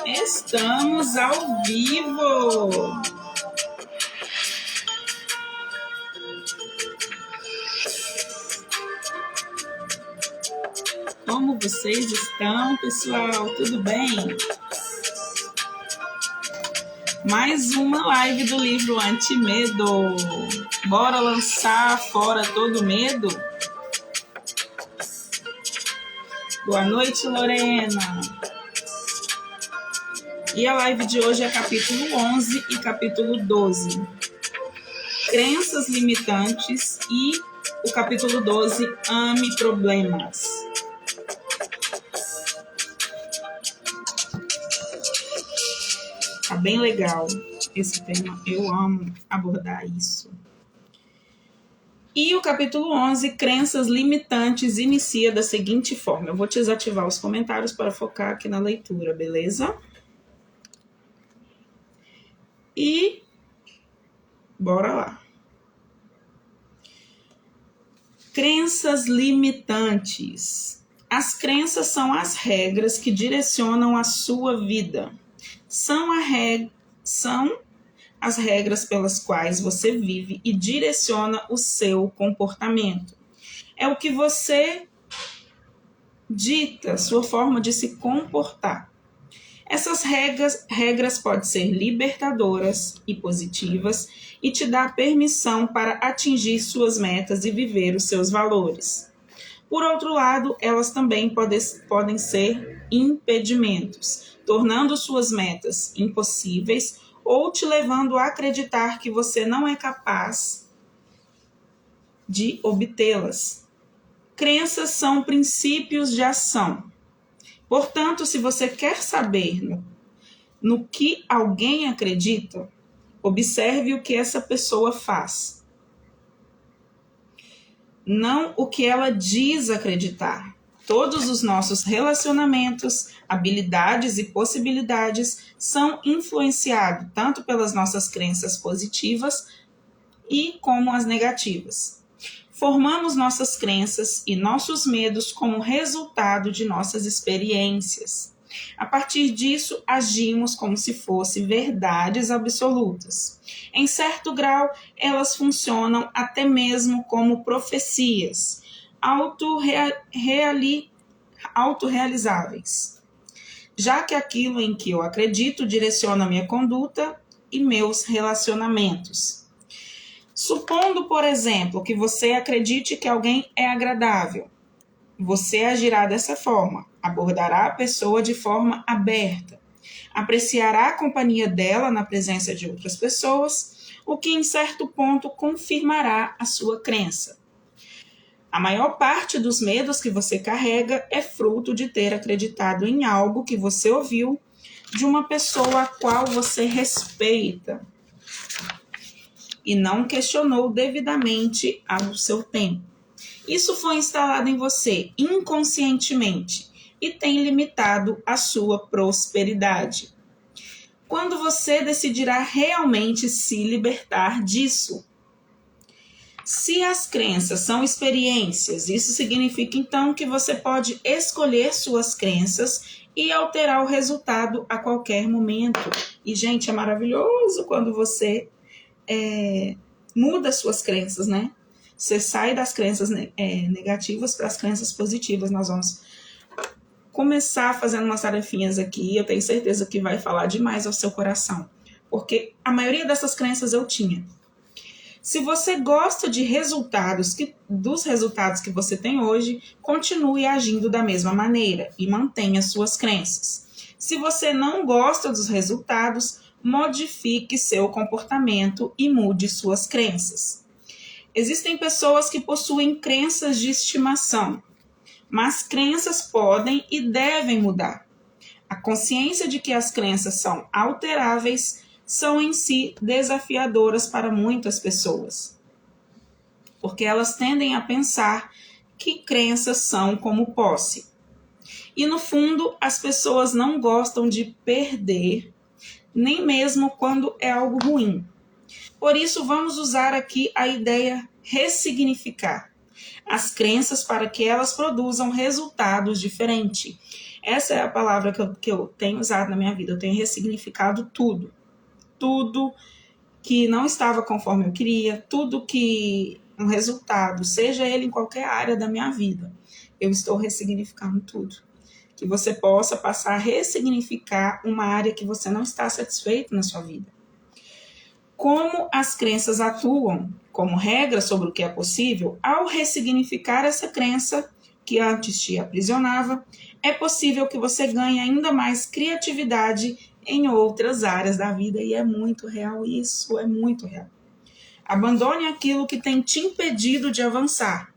Estamos ao vivo! Como vocês estão, pessoal? Tudo bem? Mais uma live do livro Antimedo. Bora lançar fora todo medo? Boa noite, Lorena. E a live de hoje é capítulo 11 e capítulo 12. Crenças limitantes e o capítulo 12, ame problemas. Tá bem legal esse tema, eu amo abordar isso. E o capítulo 11, crenças limitantes, inicia da seguinte forma. Eu vou desativar os comentários para focar aqui na leitura, beleza? E bora lá. Crenças limitantes. As crenças são as regras que direcionam a sua vida. São as regras pelas quais você vive e direciona o seu comportamento. É o que você dita, sua forma de se comportar. Essas regras podem ser libertadoras e positivas e te dar permissão para atingir suas metas e viver os seus valores. Por outro lado, elas também podem ser impedimentos, tornando suas metas impossíveis ou te levando a acreditar que você não é capaz de obtê-las. Crenças são princípios de ação. Portanto, se você quer saber no que alguém acredita, observe o que essa pessoa faz. Não o que ela diz acreditar. Todos os nossos relacionamentos, habilidades e possibilidades são influenciados tanto pelas nossas crenças positivas e como as negativas. Formamos nossas crenças e nossos medos como resultado de nossas experiências. A partir disso, agimos como se fossem verdades absolutas. Em certo grau, elas funcionam até mesmo como profecias autorrealizáveis, já que aquilo em que eu acredito direciona minha conduta e meus relacionamentos. Supondo, por exemplo, que você acredite que alguém é agradável, você agirá dessa forma, abordará a pessoa de forma aberta, apreciará a companhia dela na presença de outras pessoas, o que em certo ponto confirmará a sua crença. A maior parte dos medos que você carrega é fruto de ter acreditado em algo que você ouviu de uma pessoa a qual você respeita e não questionou devidamente ao seu tempo. Isso foi instalado em você inconscientemente e tem limitado a sua prosperidade. Quando você decidirá realmente se libertar disso? Se as crenças são experiências, isso significa então que você pode escolher suas crenças e alterar o resultado a qualquer momento. E, gente, é maravilhoso quando você muda suas crenças, né? Você sai das crenças negativas para as crenças positivas. Nós vamos começar fazendo umas tarefinhas aqui. Eu tenho certeza que vai falar demais ao seu coração. Porque a maioria dessas crenças eu tinha. Se você gosta de dos resultados que você tem hoje, continue agindo da mesma maneira e mantenha suas crenças. Se você não gosta dos resultados, modifique seu comportamento e mude suas crenças. Existem pessoas que possuem crenças de estimação, mas crenças podem e devem mudar. A consciência de que as crenças são alteráveis são em si desafiadoras para muitas pessoas, porque elas tendem a pensar que crenças são como posse. E no fundo, as pessoas não gostam de perder, nem mesmo quando é algo ruim. Por isso, vamos usar aqui a ideia ressignificar. as crenças para que elas produzam resultados diferentes. Essa é a palavra que eu tenho usado na minha vida. Eu tenho ressignificado tudo. Tudo que não estava conforme eu queria, tudo que um resultado, seja ele em qualquer área da minha vida, eu estou ressignificando tudo. Que você possa passar a ressignificar uma área que você não está satisfeito na sua vida. Como as crenças atuam como regra sobre o que é possível, ao ressignificar essa crença que antes te aprisionava, é possível que você ganhe ainda mais criatividade em outras áreas da vida, e é muito real isso, é muito real. Abandone aquilo que tem te impedido de avançar.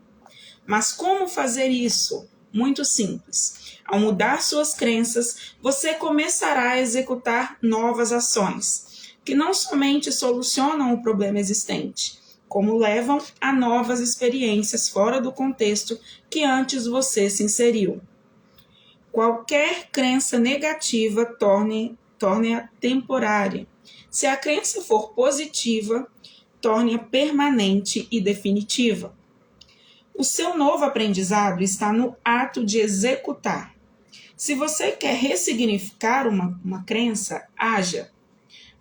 Mas como fazer isso? Muito simples. Ao mudar suas crenças, você começará a executar novas ações, que não somente solucionam o problema existente, como levam a novas experiências fora do contexto que antes você se inseriu. Qualquer crença negativa torne-a temporária. Se a crença for positiva, torne-a permanente e definitiva. O seu novo aprendizado está no ato de executar. Se você quer ressignificar uma crença, haja.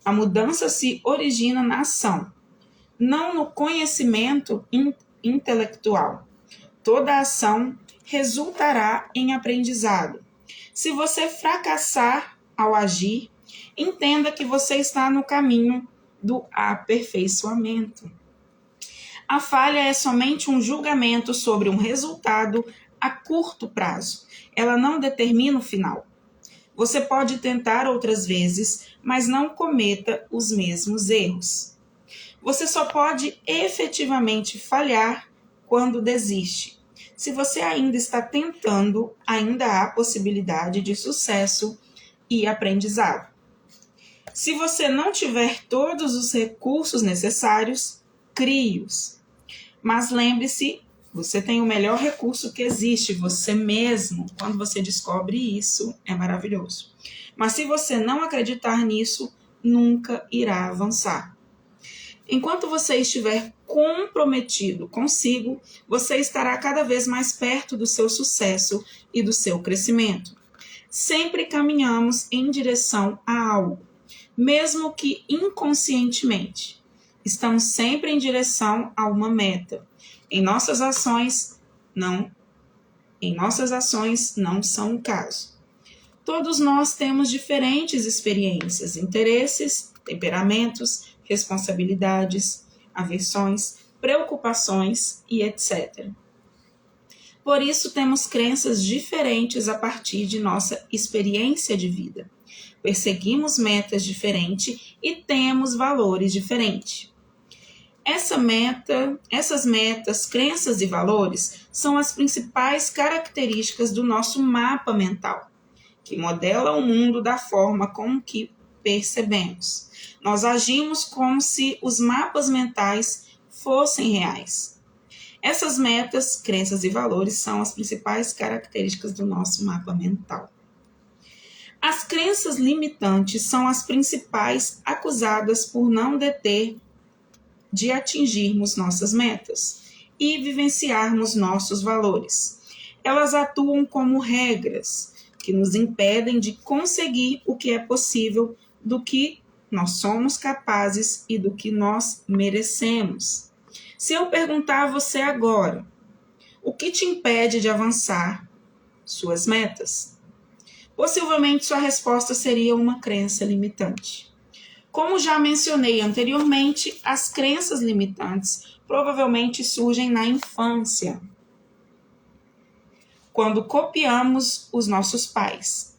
A mudança se origina na ação, não no conhecimento intelectual. Toda ação resultará em aprendizado. Se você fracassar ao agir, entenda que você está no caminho do aperfeiçoamento. A falha é somente um julgamento sobre um resultado a curto prazo. Ela não determina o final. Você pode tentar outras vezes, mas não cometa os mesmos erros. Você só pode efetivamente falhar quando desiste. Se você ainda está tentando, ainda há possibilidade de sucesso e aprendizado. Se você não tiver todos os recursos necessários, crie-os. Mas lembre-se, você tem o melhor recurso que existe, você mesmo. Quando você descobre isso, é maravilhoso. Mas se você não acreditar nisso, nunca irá avançar. Enquanto você estiver comprometido consigo, você estará cada vez mais perto do seu sucesso e do seu crescimento. Sempre caminhamos em direção a algo, mesmo que inconscientemente. Estamos sempre em direção a uma meta. Em nossas ações não são o caso. Todos nós temos diferentes experiências, interesses, temperamentos, responsabilidades, aversões, preocupações e etc. Por isso temos crenças diferentes a partir de nossa experiência de vida. Perseguimos metas diferentes e temos valores diferentes. Essas metas, crenças e valores são as principais características do nosso mapa mental, que modela o mundo da forma como que percebemos. Nós agimos como se os mapas mentais fossem reais. Essas metas, crenças e valores são as principais características do nosso mapa mental. As crenças limitantes são as principais acusadas por não deter de atingirmos nossas metas e vivenciarmos nossos valores. Elas atuam como regras que nos impedem de conseguir o que é possível, do que nós somos capazes e do que nós merecemos. Se eu perguntar a você agora, o que te impede de avançar suas metas? Possivelmente sua resposta seria uma crença limitante. Como já mencionei anteriormente, as crenças limitantes provavelmente surgem na infância, quando copiamos os nossos pais.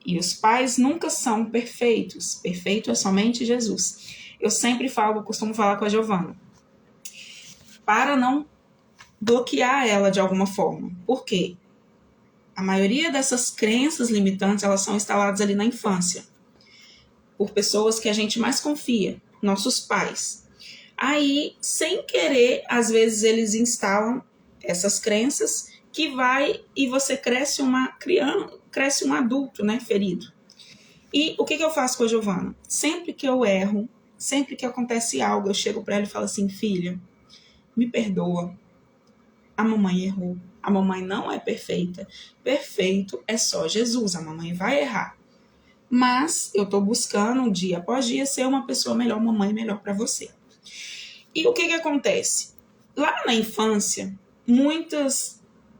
E os pais nunca são perfeitos. Perfeito é somente Jesus. Eu sempre costumo falar com a Giovana, para não bloquear ela de alguma forma. Por quê? A maioria dessas crenças limitantes, elas são instaladas ali na infância, por pessoas que a gente mais confia, nossos pais. Aí, sem querer, às vezes eles instalam essas crenças que vai e você cresce um adulto, né, ferido. E o que eu faço com a Giovana? Sempre que eu erro, sempre que acontece algo, eu chego para ela e falo assim, filha, me perdoa. a mamãe errou. A mamãe não é perfeita. Perfeito é só Jesus. A mamãe vai errar. Mas eu estou buscando, dia após dia, ser uma pessoa melhor, mamãe melhor para você. E o que acontece? Lá na infância,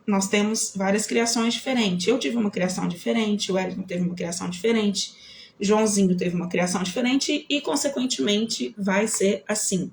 nós temos várias criações diferentes. Eu tive uma criação diferente, o Wellington teve uma criação diferente, Joãozinho teve uma criação diferente e, consequentemente, vai ser assim.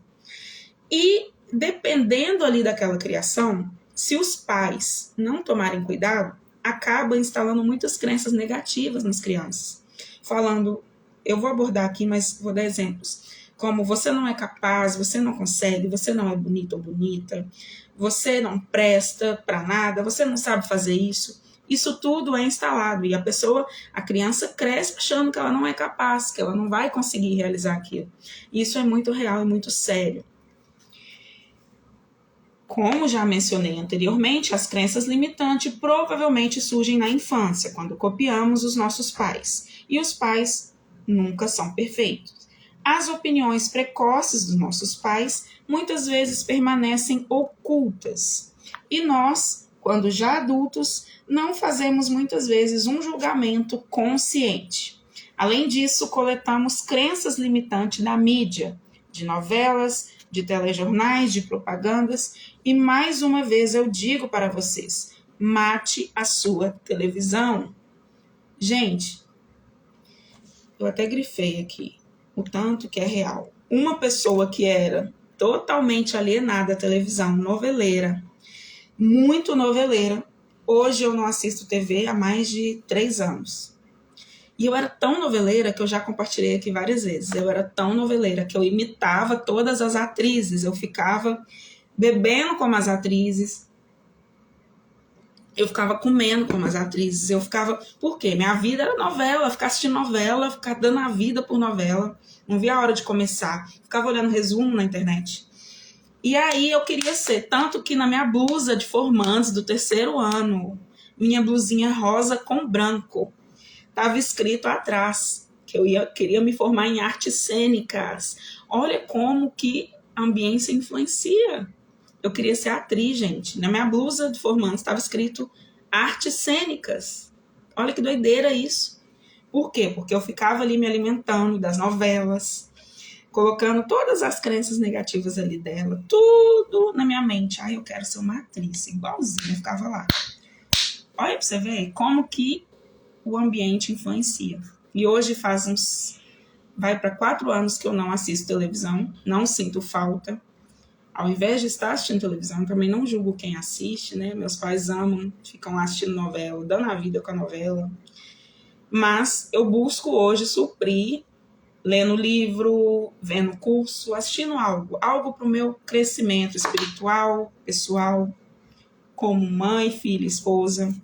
E, dependendo ali daquela criação, se os pais não tomarem cuidado, acaba instalando muitas crenças negativas nas crianças. Falando, eu vou abordar aqui, mas vou dar exemplos. Como você não é capaz, você não consegue, você não é bonito ou bonita, você não presta para nada, você não sabe fazer isso. Isso tudo é instalado e a criança cresce achando que ela não é capaz, que ela não vai conseguir realizar aquilo. Isso é muito real e muito sério. Como já mencionei anteriormente, as crenças limitantes provavelmente surgem na infância, quando copiamos os nossos pais. E os pais nunca são perfeitos. As opiniões precoces dos nossos pais muitas vezes permanecem ocultas. E nós, quando já adultos, não fazemos muitas vezes um julgamento consciente. Além disso, coletamos crenças limitantes da mídia, de novelas, de telejornais, de propagandas. E mais uma vez eu digo para vocês, mate a sua televisão. Gente, eu até grifei aqui o tanto que é real. Uma pessoa que era totalmente alienada à televisão, noveleira, muito noveleira, hoje eu não assisto TV há mais de 3 anos. E eu era tão noveleira que eu já compartilhei aqui várias vezes. Eu era tão noveleira que eu imitava todas as atrizes. Eu ficava bebendo como as atrizes. Eu ficava comendo como as atrizes. Por quê? Minha vida era novela. Ficar assistindo novela, ficar dando a vida por novela. Não via a hora de começar. Ficava olhando resumo na internet. E aí eu queria ser. Tanto que na minha blusa de formandos do 3º ano, minha blusinha rosa com branco, estava escrito atrás que eu queria me formar em artes cênicas. Olha como que a ambiência influencia. Eu queria ser atriz, gente. Na minha blusa de formandos estava escrito artes cênicas. Olha que doideira isso. Por quê? Porque eu ficava ali me alimentando das novelas, colocando todas as crenças negativas ali dela, tudo na minha mente. Eu quero ser uma atriz, igualzinha, eu ficava lá. Olha pra você ver como que o ambiente influencia. E hoje vai para 4 anos que eu não assisto televisão, não sinto falta. Ao invés de estar assistindo televisão, também não julgo quem assiste, né? Meus pais amam, ficam lá assistindo novela, dando a vida com a novela. Mas eu busco hoje suprir, lendo livro, vendo curso, assistindo algo para o meu crescimento espiritual, pessoal, como mãe, filha, esposa.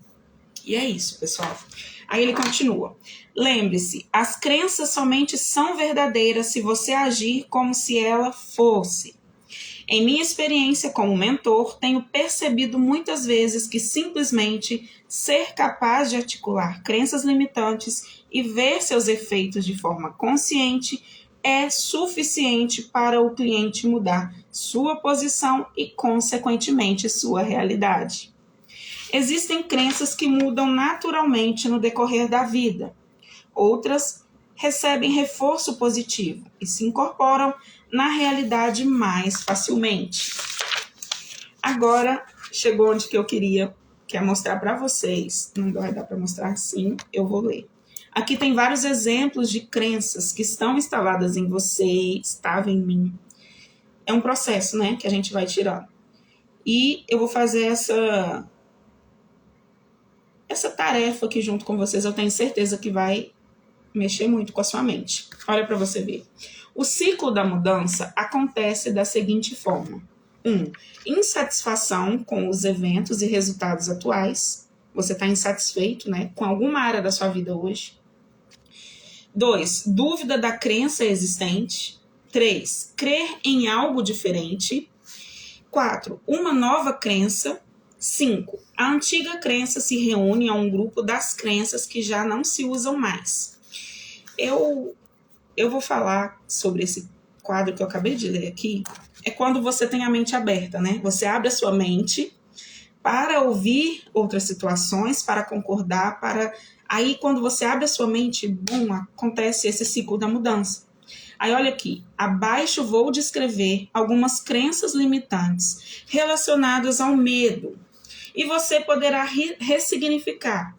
E é isso, pessoal. Aí ele continua. Lembre-se, as crenças somente são verdadeiras se você agir como se ela fosse. Em minha experiência como mentor, tenho percebido muitas vezes que simplesmente ser capaz de articular crenças limitantes e ver seus efeitos de forma consciente é suficiente para o cliente mudar sua posição e, consequentemente, sua realidade. Existem crenças que mudam naturalmente no decorrer da vida. Outras recebem reforço positivo e se incorporam na realidade mais facilmente. Agora, chegou onde que eu queria mostrar para vocês. Não vai dar para mostrar assim, eu vou ler. Aqui tem vários exemplos de crenças que estão instaladas em você, estavam em mim. É um processo, né, que a gente vai tirando. E eu vou fazer essa tarefa aqui junto com vocês. Eu tenho certeza que vai mexer muito com a sua mente. Olha para você ver. O ciclo da mudança acontece da seguinte forma. 1. Insatisfação com os eventos e resultados atuais. Você está insatisfeito, né, com alguma área da sua vida hoje. 2. Dúvida da crença existente. 3. Crer em algo diferente. 4. Uma nova crença. 5. A antiga crença se reúne a um grupo das crenças que já não se usam mais. Eu vou falar sobre esse quadro que eu acabei de ler aqui. É quando você tem a mente aberta, né? Você abre a sua mente para ouvir outras situações, para concordar, para... Aí, quando você abre a sua mente, bum, acontece esse ciclo da mudança. Aí, olha aqui. Abaixo vou descrever algumas crenças limitantes relacionadas ao medo. E você poderá ressignificar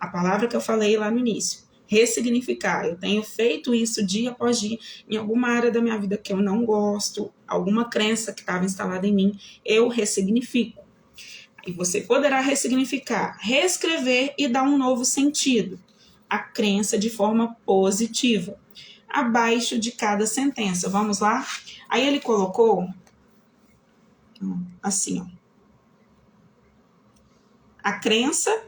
a palavra que eu falei lá no início. Ressignificar. Eu tenho feito isso dia após dia em alguma área da minha vida que eu não gosto, alguma crença que estava instalada em mim, eu ressignifico. E você poderá ressignificar, reescrever e dar um novo sentido à crença de forma positiva, abaixo de cada sentença. Vamos lá? Aí ele colocou assim, ó, a crença,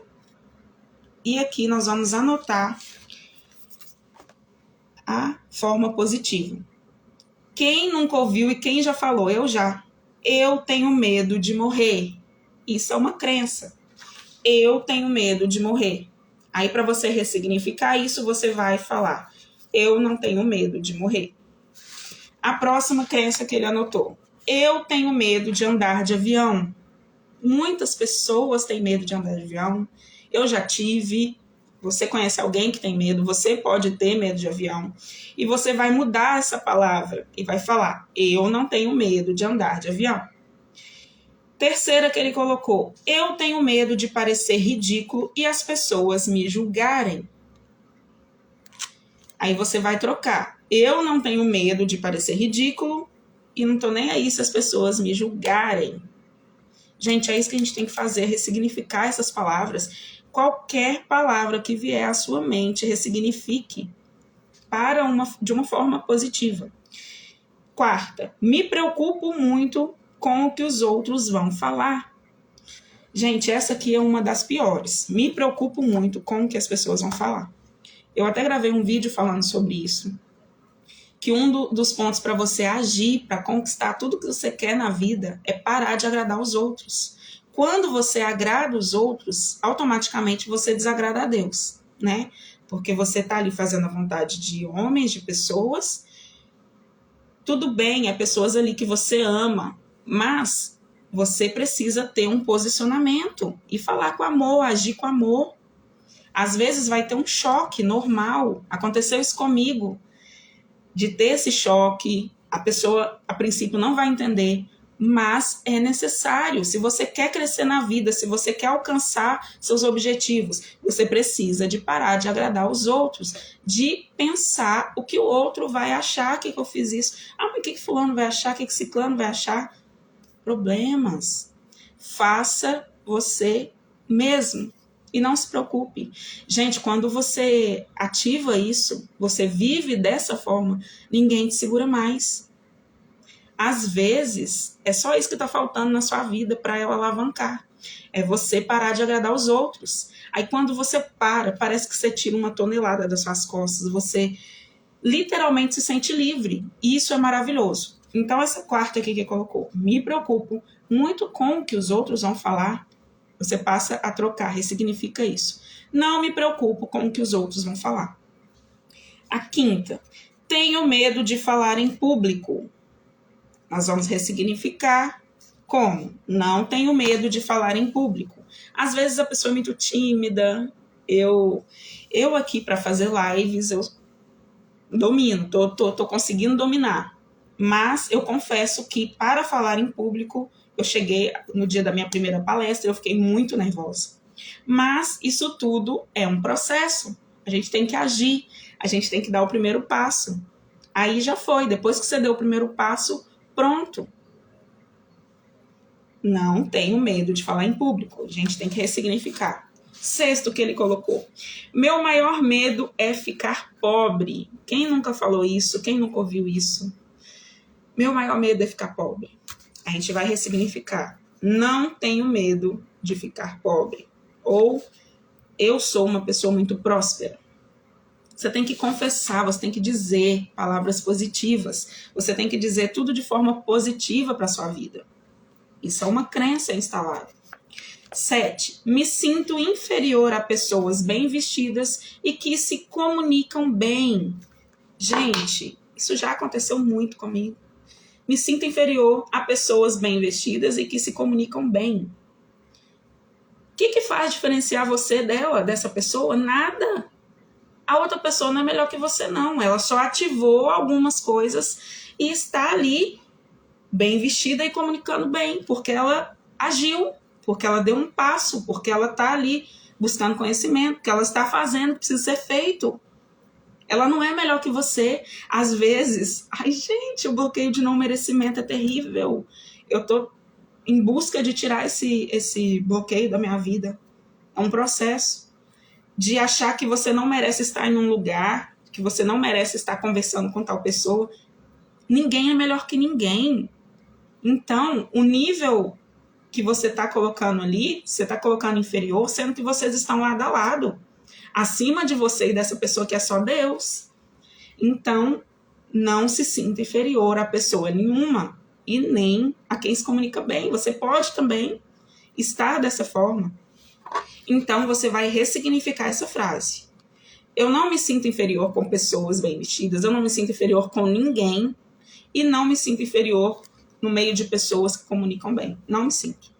e aqui nós vamos anotar a forma positiva. Quem nunca ouviu e quem já falou? Eu já. Eu tenho medo de morrer. Isso é uma crença. Eu tenho medo de morrer. Aí, para você ressignificar isso, você vai falar: eu não tenho medo de morrer. A próxima crença que ele anotou: eu tenho medo de andar de avião. Muitas pessoas têm medo de andar de avião. Eu já tive. Você conhece alguém que tem medo? Você pode ter medo de avião. E você vai mudar essa palavra e vai falar: eu não tenho medo de andar de avião. Terceira que ele colocou: eu tenho medo de parecer ridículo e as pessoas me julgarem. Aí você vai trocar: eu não tenho medo de parecer ridículo e não tô nem aí se as pessoas me julgarem. Gente, é isso que a gente tem que fazer, ressignificar essas palavras. Qualquer palavra que vier à sua mente, ressignifique de uma forma positiva. Quarta, me preocupo muito com o que os outros vão falar. Gente, essa aqui é uma das piores. Me preocupo muito com o que as pessoas vão falar. Eu até gravei um vídeo falando sobre isso. Que um dos pontos para você agir, para conquistar tudo que você quer na vida, é parar de agradar os outros. Quando você agrada os outros, automaticamente você desagrada a Deus, né? Porque você está ali fazendo a vontade de homens, de pessoas. Tudo bem, é pessoas ali que você ama, mas você precisa ter um posicionamento e falar com amor, agir com amor. Às vezes vai ter um choque normal. Aconteceu isso comigo. De ter esse choque, a pessoa a princípio não vai entender, mas é necessário. Se você quer crescer na vida, se você quer alcançar seus objetivos, você precisa de parar de agradar os outros, de pensar o que o outro vai achar, que eu fiz isso. Ah, mas o que fulano vai achar, o que ciclano vai achar? Problemas. Faça você mesmo. E não se preocupe. Gente, quando você ativa isso, você vive dessa forma, ninguém te segura mais. Às vezes, é só isso que está faltando na sua vida para ela alavancar. É você parar de agradar os outros. Aí quando você parece que você tira uma tonelada das suas costas. Você literalmente se sente livre. E isso é maravilhoso. Então, essa quarta aqui que colocou: me preocupo muito com o que os outros vão falar. Você passa a trocar, ressignifica isso. Não me preocupo com o que os outros vão falar. A quinta: tenho medo de falar em público. Nós vamos ressignificar como? Não tenho medo de falar em público. Às vezes a pessoa é muito tímida. Eu aqui para fazer lives, eu domino, tô conseguindo dominar. Mas eu confesso que para falar em público, eu cheguei no dia da minha primeira palestra, eu fiquei muito nervosa. Mas isso tudo é um processo. A gente tem que agir, a gente tem que dar o primeiro passo. Aí já foi, depois que você deu o primeiro passo, pronto. Não tenho medo de falar em público, a gente tem que ressignificar. Sexto que ele colocou: meu maior medo é ficar pobre. Quem nunca falou isso? Quem nunca ouviu isso? Meu maior medo é ficar pobre. A gente vai ressignificar. Não tenho medo de ficar pobre. Ou eu sou uma pessoa muito próspera. Você tem que confessar, você tem que dizer palavras positivas. Você tem que dizer tudo de forma positiva para a sua vida. Isso é uma crença instalada. 7. Me sinto inferior a pessoas bem vestidas e que se comunicam bem. Gente, isso já aconteceu muito comigo. Me sinto inferior a pessoas bem vestidas e que se comunicam bem. que faz diferenciar você dessa pessoa? Nada. A outra pessoa não é melhor que você, não. Ela só ativou algumas coisas e está ali bem vestida e comunicando bem, porque ela agiu, porque ela deu um passo, porque ela está ali buscando conhecimento, porque ela está fazendo o que precisa ser feito. Ela não é melhor que você. Às vezes, ai gente, o bloqueio de não merecimento é terrível. Eu tô em busca de tirar esse bloqueio da minha vida. É um processo de achar que você não merece estar em um lugar, que você não merece estar conversando com tal pessoa. Ninguém é melhor que ninguém. Então, o nível que você está colocando ali, você está colocando inferior, sendo que vocês estão lado a lado. Acima de você e dessa pessoa que é só Deus. Então, não se sinta inferior a pessoa nenhuma e nem a quem se comunica bem. Você pode também estar dessa forma. Então, você vai ressignificar essa frase. Eu não me sinto inferior com pessoas bem vestidas, eu não me sinto inferior com ninguém e não me sinto inferior no meio de pessoas que comunicam bem. Não me sinto.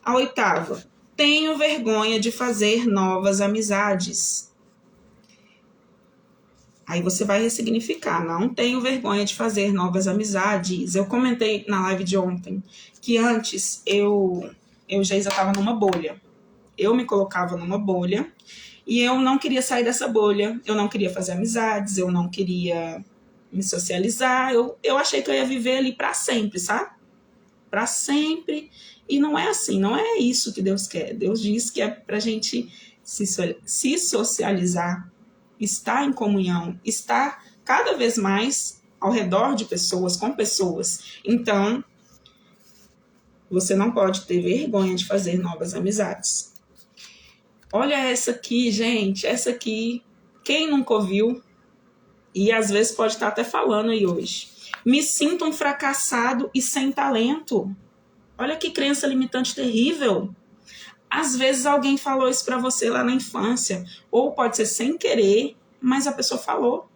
A 8ª. Tenho vergonha de fazer novas amizades. Aí você vai ressignificar. Não tenho vergonha de fazer novas amizades. Eu comentei na live de ontem que antes eu já estava numa bolha. Eu me colocava numa bolha e eu não queria sair dessa bolha. Eu não queria fazer amizades, eu não queria me socializar. Eu achei que eu ia viver ali para sempre, sabe? Para sempre. E não é assim, não é isso que Deus quer. Deus diz que é pra gente se socializar, estar em comunhão, estar cada vez mais ao redor de pessoas, com pessoas. Então, você não pode ter vergonha de fazer novas amizades. Olha essa aqui, gente, essa aqui, quem nunca ouviu? E às vezes pode estar até falando aí hoje. Me sinto um fracassado e sem talento. Olha que crença limitante terrível. Às vezes alguém falou isso para você lá na infância, ou pode ser sem querer, mas a pessoa falou.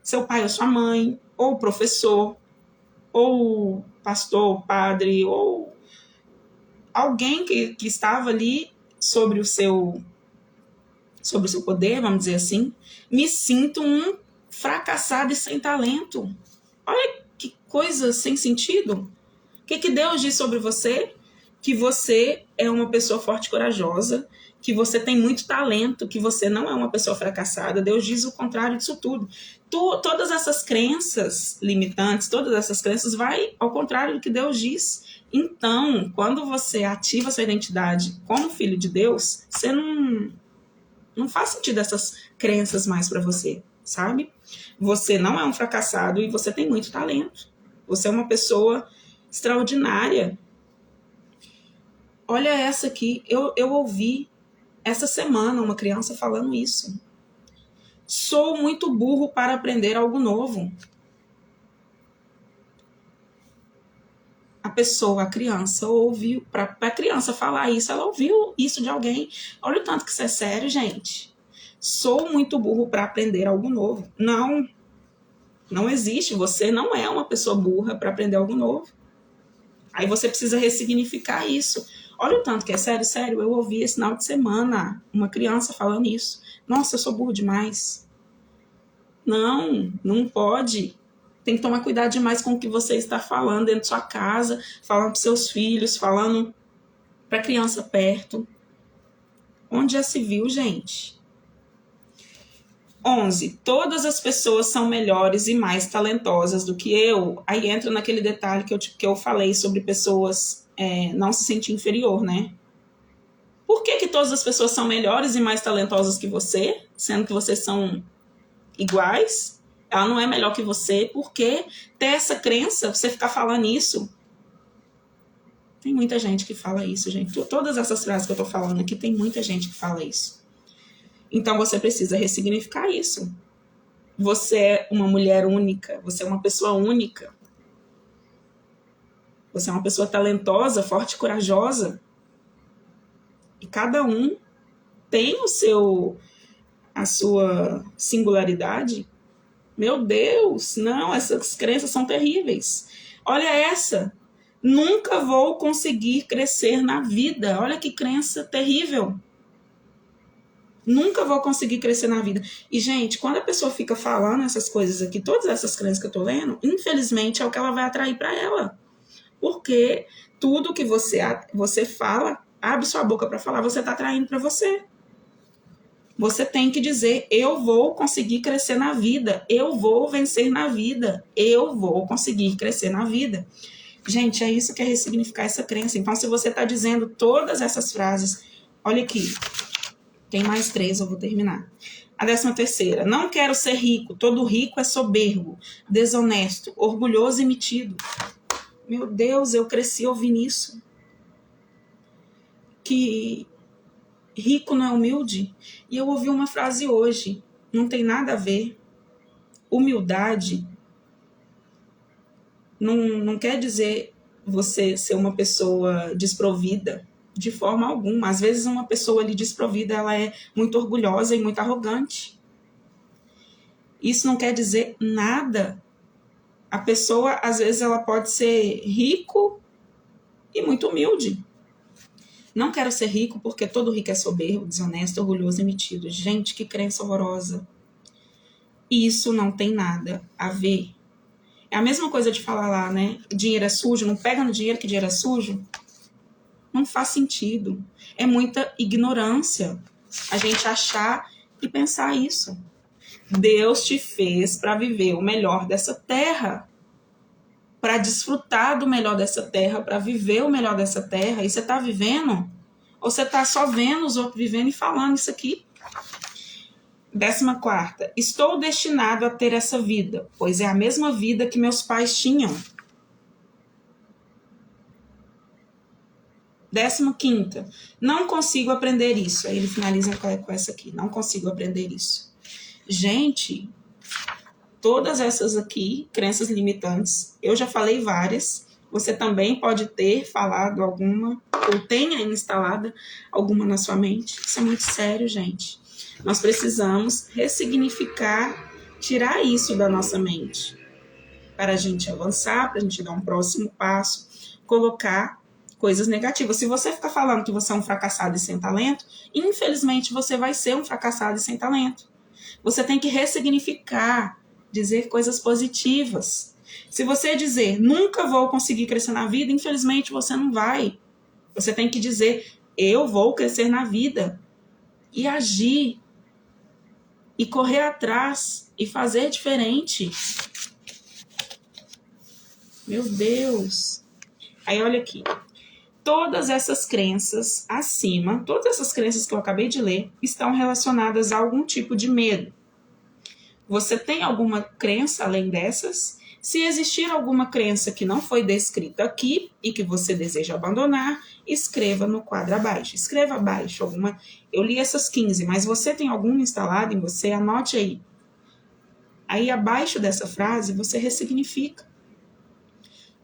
Seu pai ou sua mãe, ou o professor, ou o pastor, o padre, ou alguém que estava ali sobre o seu poder, vamos dizer assim. Me sinto um fracassado e sem talento. Olha que coisa sem sentido. O que Deus diz sobre você? Que você é uma pessoa forte e corajosa, que você tem muito talento, que você não é uma pessoa fracassada. Deus diz o contrário disso tudo. Todas essas crenças limitantes, todas essas crenças vai ao contrário do que Deus diz. Então, quando você ativa sua identidade como filho de Deus, você não faz sentido essas crenças mais para você, sabe? Você não é um fracassado e você tem muito talento. Você é uma pessoa extraordinária. Olha essa aqui, eu ouvi essa semana uma criança falando isso. Sou muito burro para aprender algo novo. A criança ouviu, para a criança falar isso, ela ouviu isso de alguém. Olha o tanto que isso é sério, gente. Sou muito burro para aprender algo novo. Não existe, você não é uma pessoa burra para aprender algo novo. Aí você precisa ressignificar isso. Olha o tanto que é sério, eu ouvi esse final de semana uma criança falando isso. Nossa, eu sou burro demais. Não pode. Tem que tomar cuidado demais com o que você está falando dentro da sua casa, falando para seus filhos, falando para a criança perto. Onde já se viu, gente? 11. Todas as pessoas são melhores e mais talentosas do que eu. Aí entra naquele detalhe que eu falei sobre pessoas não se sentir inferior, né? Por que todas as pessoas são melhores e mais talentosas que você, sendo que vocês são iguais? Ela não é melhor que você. Por que ter essa crença, você ficar falando isso? Tem muita gente que fala isso, gente. Todas essas frases que eu tô falando aqui, tem muita gente que fala isso. Então você precisa ressignificar isso. Você é uma mulher única, você é uma pessoa única. Você é uma pessoa talentosa, forte e corajosa. E cada um tem a sua singularidade. Meu Deus, não, essas crenças são terríveis. Olha essa. Nunca vou conseguir crescer na vida. Olha que crença terrível. Nunca vou conseguir crescer na vida. E, gente, quando a pessoa fica falando essas coisas aqui, todas essas crenças que eu tô lendo, infelizmente é o que ela vai atrair para ela. Porque tudo que você fala, abre sua boca para falar, você tá atraindo para você. Você tem que dizer, eu vou conseguir crescer na vida, eu vou vencer na vida, eu vou conseguir crescer na vida. Gente, é isso que é ressignificar essa crença. Então, se você está dizendo todas essas frases, olha aqui, tem mais 3, eu vou terminar. A 13ª, não quero ser rico, todo rico é soberbo, desonesto, orgulhoso e metido. Meu Deus, eu cresci ouvindo isso. Que rico não é humilde? E eu ouvi uma frase hoje, não tem nada a ver. Humildade não quer dizer você ser uma pessoa desprovida, de forma alguma. Às vezes uma pessoa ali desprovida, ela é muito orgulhosa e muito arrogante. Isso não quer dizer nada. A pessoa, às vezes, ela pode ser rico e muito humilde. Não quero ser rico porque todo rico é soberbo, desonesto, orgulhoso e metido. Gente, que crença horrorosa. Isso não tem nada a ver. É a mesma coisa de falar lá, né? Dinheiro é sujo, não pega no dinheiro que dinheiro é sujo. Não faz sentido. É muita ignorância a gente achar e pensar isso. Deus te fez para viver o melhor dessa terra, para desfrutar do melhor dessa terra, para viver o melhor dessa terra. E você está vivendo? Ou você está só vendo os outros vivendo e falando isso aqui? 14ª, estou destinado a ter essa vida, pois é a mesma vida que meus pais tinham. 15ª, não consigo aprender isso. Aí ele finaliza com essa aqui, não consigo aprender isso. Gente, todas essas aqui, crenças limitantes, eu já falei várias, você também pode ter falado alguma, ou tenha instalada alguma na sua mente. Isso é muito sério, gente. Nós precisamos ressignificar, tirar isso da nossa mente, para a gente avançar, para a gente dar um próximo passo, colocar coisas negativas. Se você ficar falando que você é um fracassado e sem talento, infelizmente você vai ser um fracassado e sem talento. Você tem que ressignificar, dizer coisas positivas. Se você dizer, nunca vou conseguir crescer na vida, infelizmente você não vai. Você tem que dizer, eu vou crescer na vida. E agir. E correr atrás. E fazer diferente. Meu Deus. Aí olha aqui. Todas essas crenças acima, todas essas crenças que eu acabei de ler, estão relacionadas a algum tipo de medo. Você tem alguma crença além dessas? Se existir alguma crença que não foi descrita aqui e que você deseja abandonar, escreva no quadro abaixo. Escreva abaixo alguma. Eu li essas 15, mas você tem alguma instalada em você? Anote aí. Aí abaixo dessa frase você ressignifica.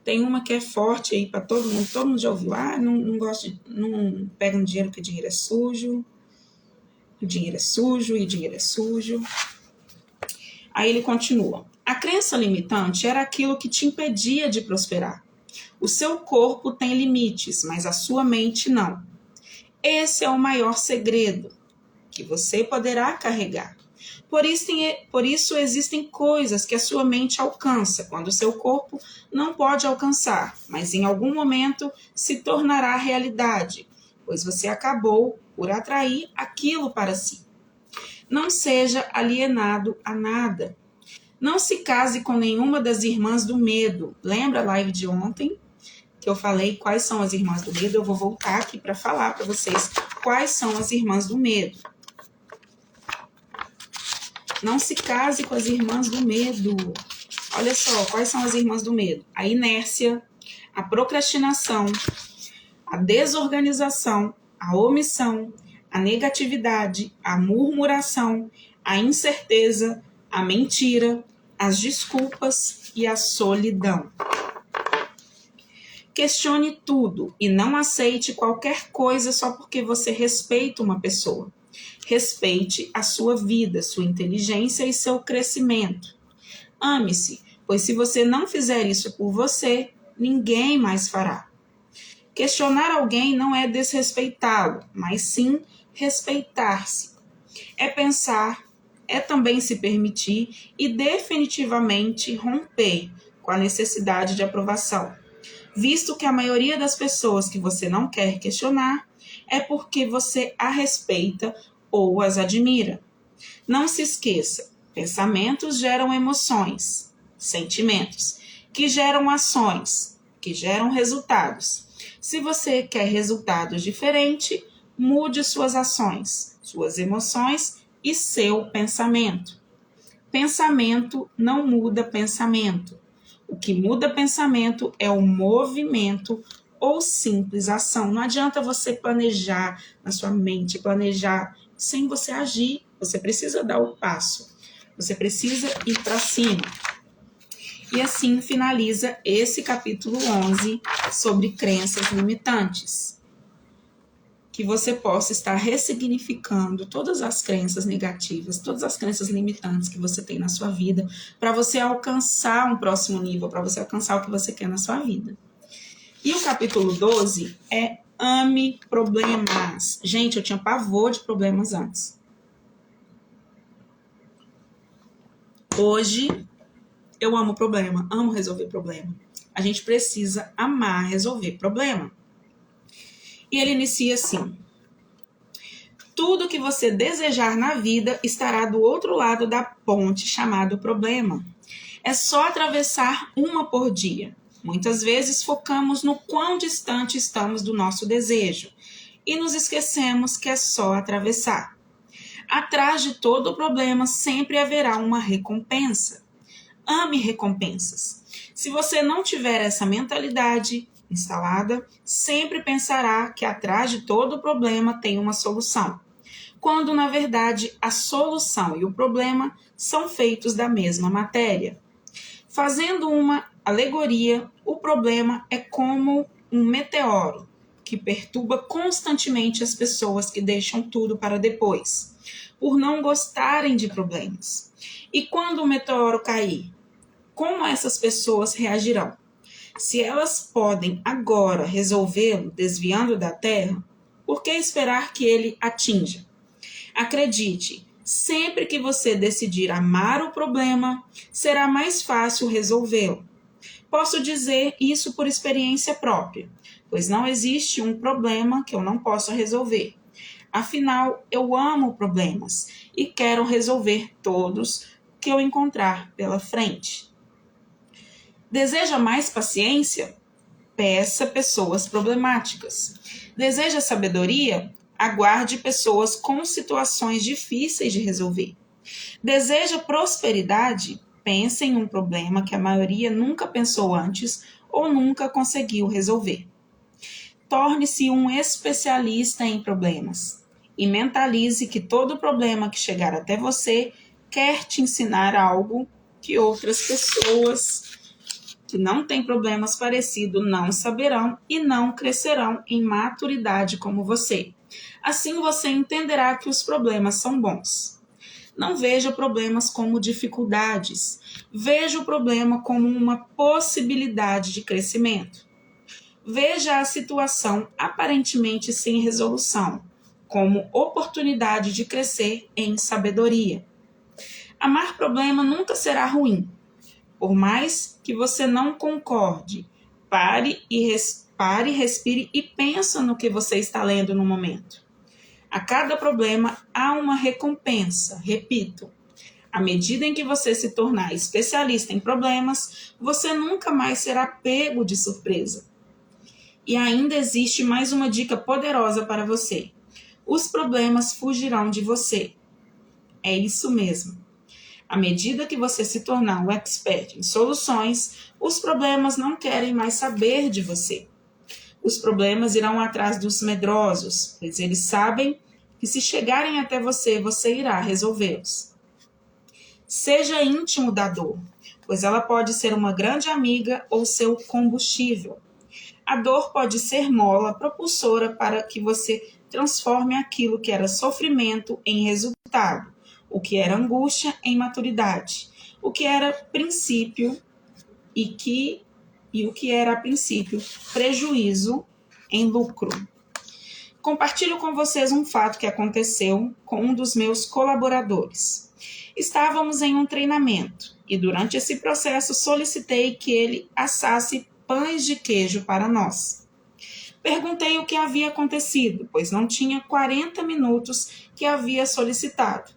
Tem uma que é forte aí para todo mundo já ouviu. Não gosto de, não pega no dinheiro porque dinheiro é sujo. O dinheiro é sujo e dinheiro é sujo. Aí ele continua. A crença limitante era aquilo que te impedia de prosperar. O seu corpo tem limites, mas a sua mente não. Esse é o maior segredo que você poderá carregar. Por isso existem coisas que a sua mente alcança, quando o seu corpo não pode alcançar, mas em algum momento se tornará realidade, pois você acabou por atrair aquilo para si. Não seja alienado a nada. Não se case com nenhuma das irmãs do medo. Lembra a live de ontem que eu falei quais são as irmãs do medo? Eu vou voltar aqui para falar para vocês quais são as irmãs do medo. Não se case com as irmãs do medo. Olha só, quais são as irmãs do medo? A inércia, a procrastinação, a desorganização, a omissão, a negatividade, a murmuração, a incerteza, a mentira, as desculpas e a solidão. Questione tudo e não aceite qualquer coisa só porque você respeita uma pessoa. Respeite a sua vida, sua inteligência e seu crescimento. Ame-se, pois se você não fizer isso por você, ninguém mais fará. Questionar alguém não é desrespeitá-lo, mas sim respeitar-se. É pensar, é também se permitir e definitivamente romper com a necessidade de aprovação. Visto que a maioria das pessoas que você não quer questionar é porque você a respeita ou as admira. Não se esqueça, pensamentos geram emoções, sentimentos, que geram ações, que geram resultados. Se você quer resultados diferentes, mude suas ações, suas emoções e seu pensamento. Pensamento não muda pensamento. O que muda pensamento é o movimento ou simples ação. Não adianta você planejar na sua mente, planejar sem você agir. Você precisa dar o passo. Você precisa ir para cima. E assim finaliza esse capítulo 11 sobre crenças limitantes. Que você possa estar ressignificando todas as crenças negativas, todas as crenças limitantes que você tem na sua vida, para você alcançar um próximo nível, para você alcançar o que você quer na sua vida. E o capítulo 12 é ame problemas. Gente, eu tinha pavor de problemas antes. Hoje, eu amo problema, amo resolver problema. A gente precisa amar resolver problema. E ele inicia assim: tudo que você desejar na vida estará do outro lado da ponte chamado problema. É só atravessar uma por dia. Muitas vezes focamos no quão distante estamos do nosso desejo e nos esquecemos que é só atravessar. Atrás de todo problema sempre haverá uma recompensa. Ame recompensas. Se você não tiver essa mentalidade instalada, sempre pensará que atrás de todo problema tem uma solução, quando na verdade a solução e o problema são feitos da mesma matéria. Fazendo uma alegoria, o problema é como um meteoro que perturba constantemente as pessoas que deixam tudo para depois, por não gostarem de problemas. E quando o meteoro cair, como essas pessoas reagirão? Se elas podem agora resolvê-lo desviando da Terra, por que esperar que ele atinja? Acredite, sempre que você decidir amar o problema, será mais fácil resolvê-lo. Posso dizer isso por experiência própria, pois não existe um problema que eu não possa resolver. Afinal, eu amo problemas e quero resolver todos que eu encontrar pela frente. Deseja mais paciência? Peça pessoas problemáticas. Deseja sabedoria? Aguarde pessoas com situações difíceis de resolver. Deseja prosperidade? Pense em um problema que a maioria nunca pensou antes ou nunca conseguiu resolver. Torne-se um especialista em problemas e mentalize que todo problema que chegar até você quer te ensinar algo que outras pessoas que não têm problemas parecidos não saberão e não crescerão em maturidade como você. Assim você entenderá que os problemas são bons. Não veja problemas como dificuldades. Veja o problema como uma possibilidade de crescimento. Veja a situação aparentemente sem resolução como oportunidade de crescer em sabedoria. Amar problema nunca será ruim. Por mais que você não concorde, pare, respire e pensa no que você está lendo no momento. A cada problema há uma recompensa. Repito, à medida em que você se tornar especialista em problemas, você nunca mais será pego de surpresa. E ainda existe mais uma dica poderosa para você. Os problemas fugirão de você. É isso mesmo. À medida que você se tornar um expert em soluções, os problemas não querem mais saber de você. Os problemas irão atrás dos medrosos, pois eles sabem que se chegarem até você, você irá resolvê-los. Seja íntimo da dor, pois ela pode ser uma grande amiga ou seu combustível. A dor pode ser mola propulsora para que você transforme aquilo que era sofrimento em resultado, o que era angústia em maturidade, o que era princípio e que e o que era, a princípio, prejuízo em lucro. Compartilho com vocês um fato que aconteceu com um dos meus colaboradores. Estávamos em um treinamento e durante esse processo solicitei que ele assasse pães de queijo para nós. Perguntei o que havia acontecido, pois não tinha 40 minutos que havia solicitado.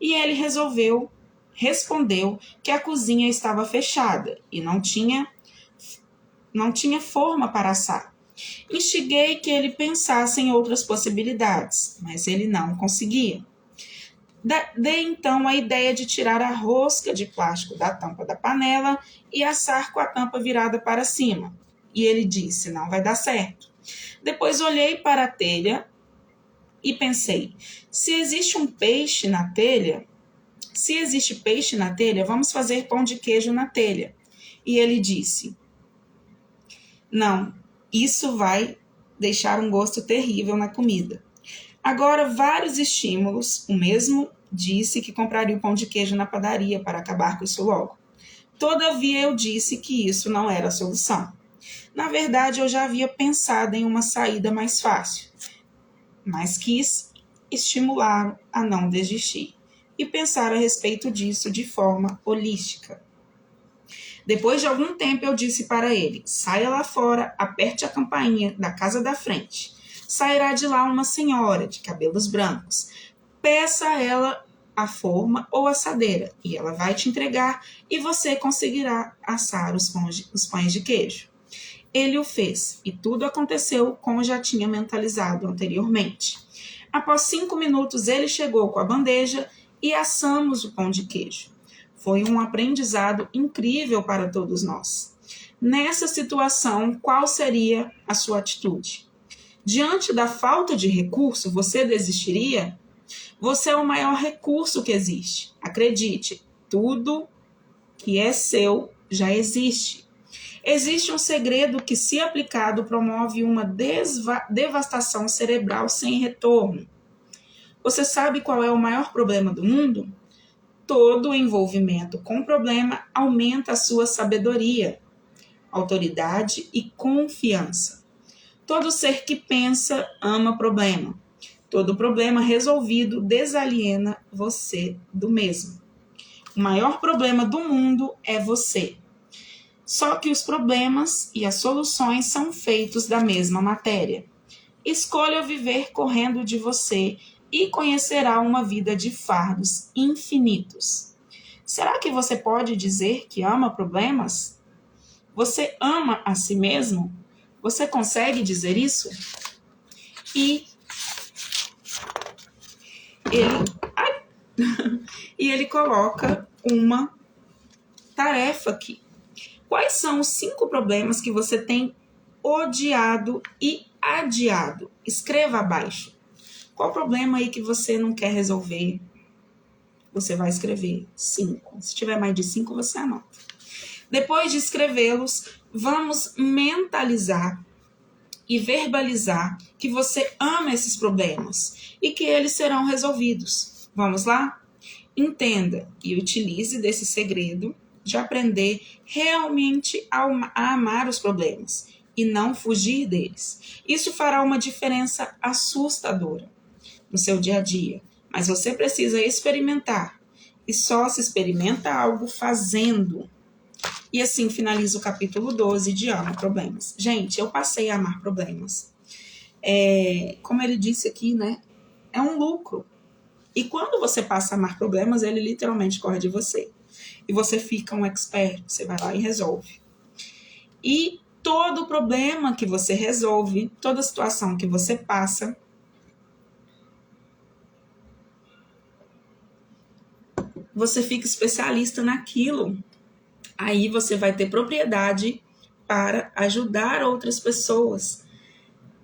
E ele respondeu que a cozinha estava fechada e não tinha forma para assar. Instiguei que ele pensasse em outras possibilidades, mas ele não conseguia. Dei então a ideia de tirar a rosca de plástico da tampa da panela e assar com a tampa virada para cima. E ele disse, não vai dar certo. Depois olhei para a telha e pensei, se existe peixe na telha, vamos fazer pão de queijo na telha. E ele disse, não, isso vai deixar um gosto terrível na comida. Agora, vários estímulos, o mesmo disse que compraria o pão de queijo na padaria para acabar com isso logo. Todavia, eu disse que isso não era a solução. Na verdade, eu já havia pensado em uma saída mais fácil, mas quis estimular a não desistir e pensar a respeito disso de forma holística. Depois de algum tempo, eu disse para ele, saia lá fora, aperte a campainha da casa da frente. Sairá de lá uma senhora de cabelos brancos. Peça a ela a forma ou assadeira e ela vai te entregar e você conseguirá assar os pães de queijo. Ele o fez e tudo aconteceu como já tinha mentalizado anteriormente. Após 5 minutos, ele chegou com a bandeja e assamos o pão de queijo. Foi um aprendizado incrível para todos nós. Nessa situação, qual seria a sua atitude? Diante da falta de recurso, você desistiria? Você é o maior recurso que existe. Acredite, tudo que é seu já existe. Existe um segredo que, se aplicado, promove uma devastação cerebral sem retorno. Você sabe qual é o maior problema do mundo? Todo envolvimento com problema aumenta a sua sabedoria, autoridade e confiança. Todo ser que pensa ama problema. Todo problema resolvido desaliena você do mesmo. O maior problema do mundo é você. Só que os problemas e as soluções são feitos da mesma matéria. Escolha viver correndo de você e conhecerá uma vida de fardos infinitos. Será que você pode dizer que ama problemas? Você ama a si mesmo? Você consegue dizer isso? E ele coloca uma tarefa aqui. Quais são os 5 problemas que você tem odiado e adiado? Escreva abaixo. Qual problema aí que você não quer resolver? Você vai escrever 5. Se tiver mais de 5, você anota. Depois de escrevê-los, vamos mentalizar e verbalizar que você ama esses problemas e que eles serão resolvidos. Vamos lá? Entenda e utilize desse segredo de aprender realmente a amar os problemas e não fugir deles. Isso fará uma diferença assustadora no seu dia a dia, mas você precisa experimentar e só se experimenta algo fazendo. E assim finaliza o capítulo 12 de Ama Problemas. Gente, eu passei a amar problemas. Como ele disse aqui, né? É um lucro. E quando você passa a amar problemas, ele literalmente corre de você. E você fica um expert, você vai lá e resolve. E todo problema que você resolve, toda situação que você passa, você fica especialista naquilo. Aí você vai ter propriedade para ajudar outras pessoas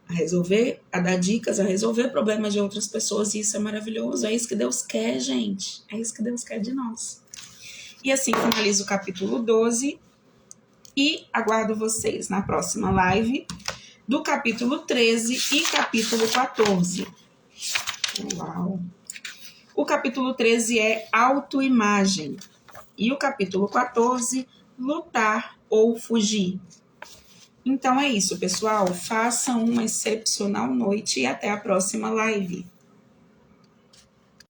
a resolver, a dar dicas, a resolver problemas de outras pessoas. E isso é maravilhoso. É isso que Deus quer, gente. É isso que Deus quer de nós. E assim finaliza o capítulo 12. E aguardo vocês na próxima live do capítulo 13 e capítulo 14. Uau! O capítulo 13 é autoimagem. E o capítulo 14, lutar ou fugir. Então é isso, pessoal. Façam uma excepcional noite e até a próxima live.